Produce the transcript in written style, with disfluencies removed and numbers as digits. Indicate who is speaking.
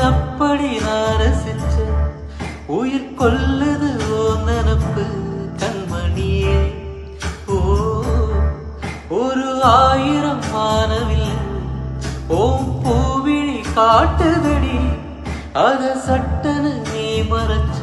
Speaker 1: அப்படி நான் ரசிச்சேன். உயிர் கொல்லுது ஓ நினப்பு கண்மணியே. ஓ ஒரு 1000 வானவில் ஓம் பூவிழி காட்டுதடி, அத சட்டன நீ மறைச்ச